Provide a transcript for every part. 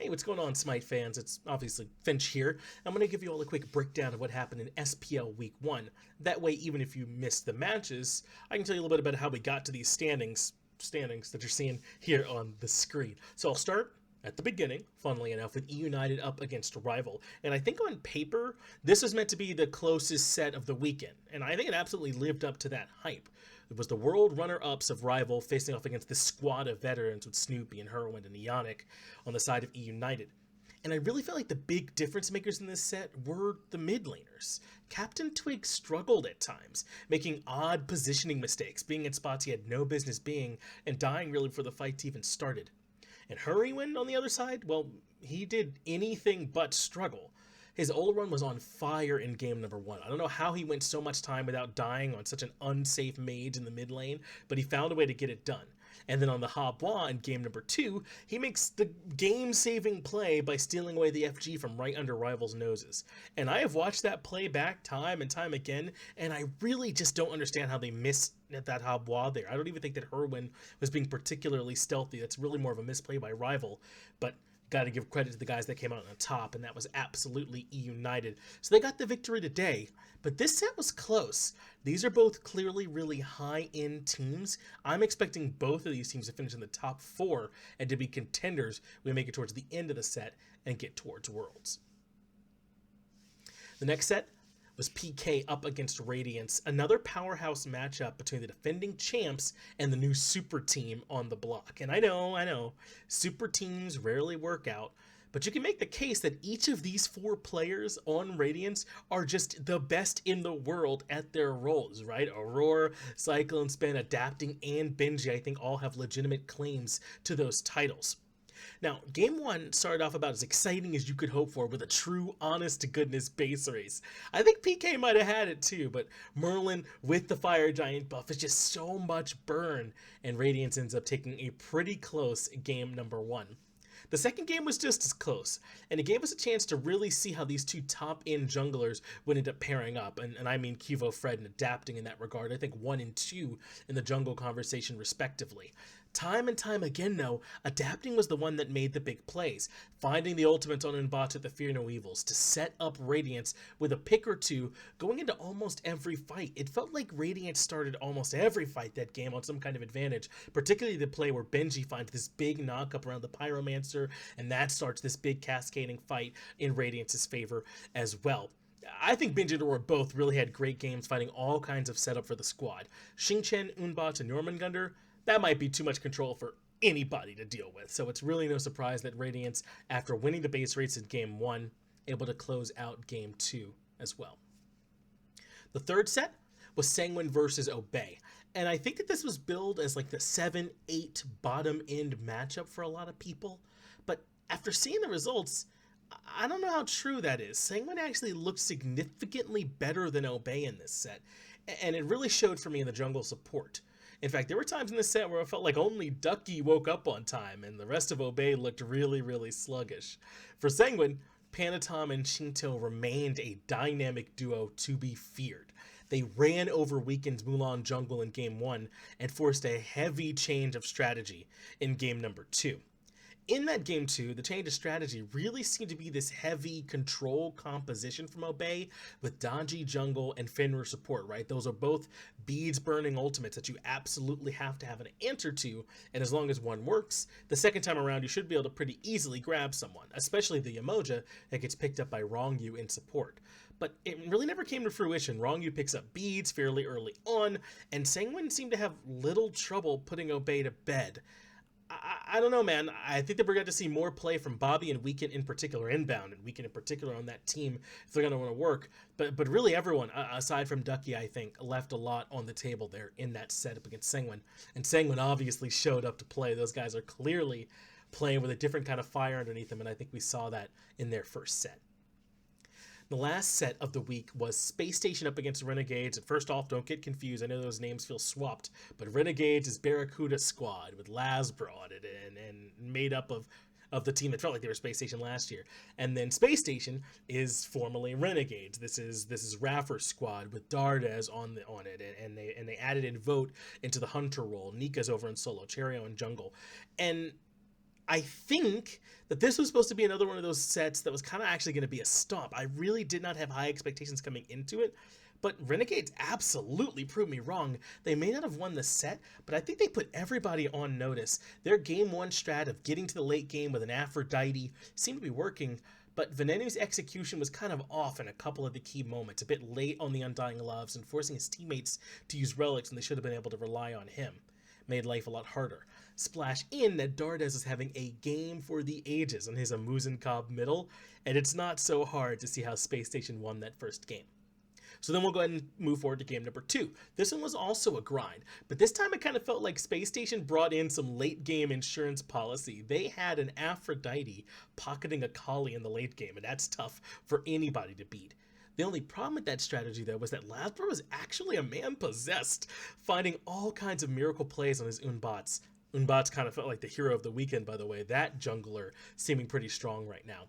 Hey, what's going on, Smite fans? It's obviously Finch here. I'm going to give you all a quick breakdown of what happened in SPL Week 1. That way, even if you missed the matches, I can tell you a little bit about how we got to these standings that you're seeing here on the screen. So I'll start at the beginning, funnily enough, with E United up against Rival. And I think on paper, this was meant to be the closest set of the weekend. And I think it absolutely lived up to that hype. It was the world runner-ups of Rival facing off against this squad of veterans with Snoopy and Herwind and Ionic on the side of E United. And I really felt like the big difference makers in this set were the mid laners. Captain Twig struggled at times, making odd positioning mistakes, being in spots he had no business being, and dying really before the fight even started. And Hurrywin, on the other side, well, he did anything but struggle. His Ola run was on fire in game number 1. I don't know how he went so much time without dying on such an unsafe mage in the mid lane, but he found a way to get it done. And then on the Habwa in game number 2, he makes the game-saving play by stealing away the FG from right under Rival's noses. And I have watched that play back time and time again, and I really just don't understand how they missed at that Habwa there. I don't even think that Herwin was being particularly stealthy. That's really more of a misplay by Rival, but got to give credit to the guys that came out on top, and that was absolutely E United. So they got the victory today, but this set was close. These are both clearly really high-end teams. I'm expecting both of these teams to finish in the top 4 and to be contenders when we make it towards the end of the set and get towards Worlds. The next set was PK up against Radiance, another powerhouse matchup between the defending champs and the new super team on the block. And I know, super teams rarely work out, but you can make the case that each of these 4 players on Radiance are just the best in the world at their roles, right? Aurora, Cyclone, Spin, Adapting, and Benji, I think all have legitimate claims to those titles. Now, game 1 started off about as exciting as you could hope for with a true, honest-to-goodness base race. I think PK might have had it too, but Merlin with the Fire Giant buff is just so much burn, and Radiance ends up taking a pretty close game number 1. The second game was just as close, and it gave us a chance to really see how these two top-end junglers would end up pairing up, and I mean Kivo, Fred, and Adapting in that regard. I think 1 and 2 in the jungle conversation respectively. Time and time again, though, Adapting was the one that made the big plays, finding the ultimates on Unbot at the Fear No Evils to set up Radiance with a pick or two going into almost every fight. It felt like Radiance started almost every fight that game on some kind of advantage, particularly the play where Benji finds this big knock-up around the Pyromancer, and that starts this big cascading fight in Radiance's favor as well. I think Benji and Aurora both really had great games fighting all kinds of setup for the squad. Xingchen, Unbot, and Jormungandr, that might be too much control for anybody to deal with, so it's really no surprise that Radiance, after winning the base rates in game 1, able to close out game 2 as well. The third set was Sanguine versus Obey, and I think that this was billed as like the 7-8 bottom end matchup for a lot of people, but after seeing the results, I don't know how true that is. Sanguine actually looked significantly better than Obey in this set, and it really showed for me in the jungle support. In fact, there were times in this set where I felt like only Ducky woke up on time, and the rest of Obey looked really, really sluggish. For Sanguine, Panatom and Shinto remained a dynamic duo to be feared. They ran over Weekend's Mulan jungle in game 1 and forced a heavy change of strategy in game number 2. In that game 2, the change of strategy really seemed to be this heavy control composition from Obey with Dodgy jungle and Fenrir support, right? Those are both beads burning ultimates that you absolutely have to have an answer to, and as long as one works, the second time around you should be able to pretty easily grab someone, especially the Emoja that gets picked up by Rongyu in support. But it really never came to fruition. Rongyu picks up beads fairly early on, and Sanguine seemed to have little trouble putting Obey to bed. I don't know, man. I think that we're going to see more play from Bobby and Weekend in particular, Inbound and Weekend in particular on that team if they're going to want to work. But really everyone, aside from Ducky, I think, left a lot on the table there in that setup against Sanguine. And Sanguine obviously showed up to play. Those guys are clearly playing with a different kind of fire underneath them, and I think we saw that in their first set. The last set of the week was Space Station up against Renegades. And first off, don't get confused. I know those names feel swapped, but Renegades is Barracuda Squad with Lasbro on it and made up of the team that felt like they were Space Station last year. And then Space Station is formerly Renegades. This is Raffer's squad with Dardez on it, and they added in Vote into the Hunter role. Nika's over in solo, Cherio in jungle, and I think that this was supposed to be another one of those sets that was kind of actually going to be a stomp. I really did not have high expectations coming into it, but Renegades absolutely proved me wrong. They may not have won the set, but I think they put everybody on notice. Their game one strat of getting to the late game with an Aphrodite seemed to be working, but Venenu's execution was kind of off in a couple of the key moments, a bit late on the Undying Loves and forcing his teammates to use relics when they should have been able to rely on him. Made life a lot harder. Splash in that Dardes is having a game for the ages on his Amuzen Cobb middle, and it's not so hard to see how Space Station won that first game. So then we'll go ahead and move forward to game number 2. This one was also a grind, but this time it kind of felt like Space Station brought in some late game insurance policy. They had an Aphrodite pocketing a Kali in the late game, and that's tough for anybody to beat. The only problem with that strategy, though, was that Lasper was actually a man possessed, finding all kinds of miracle plays on his Unbots. Unbots kind of felt like the hero of the weekend, by the way. That jungler seeming pretty strong right now.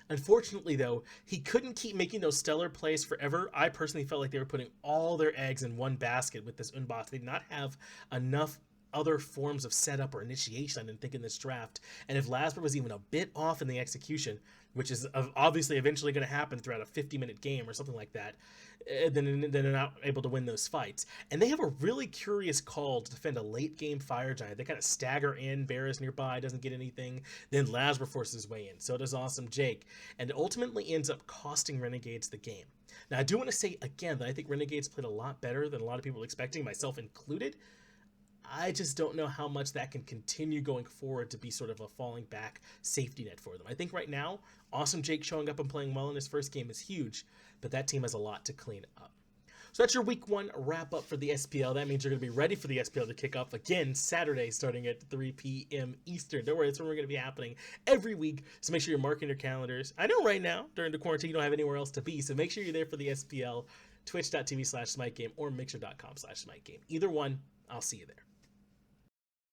Unfortunately, though, he couldn't keep making those stellar plays forever. I personally felt like they were putting all their eggs in one basket with this Unbots. They did not have enough other forms of setup or initiation, I didn't think, in this draft. And if Lasper was even a bit off in the execution, which is obviously eventually going to happen throughout a 50-minute game or something like that, then they're not able to win those fights. And they have a really curious call to defend a late-game Fire Giant. They kind of stagger in, Bear is nearby, doesn't get anything, then Lasper forces his way in, so does Awesome Jake, and it ultimately ends up costing Renegades the game. Now, I do want to say, again, that I think Renegades played a lot better than a lot of people were expecting, myself included. I just don't know how much that can continue going forward to be sort of a falling back safety net for them. I think right now, Awesome Jake showing up and playing well in his first game is huge, but that team has a lot to clean up. So that's your week 1 wrap up for the SPL. That means you're going to be ready for the SPL to kick off again Saturday starting at 3 p.m. Eastern. Don't worry, that's when we're going to be happening every week. So make sure you're marking your calendars. I know right now, during the quarantine, you don't have anywhere else to be, so make sure you're there for the SPL, twitch.tv/SmiteGame or mixer.com/SmiteGame. Either one, I'll see you there.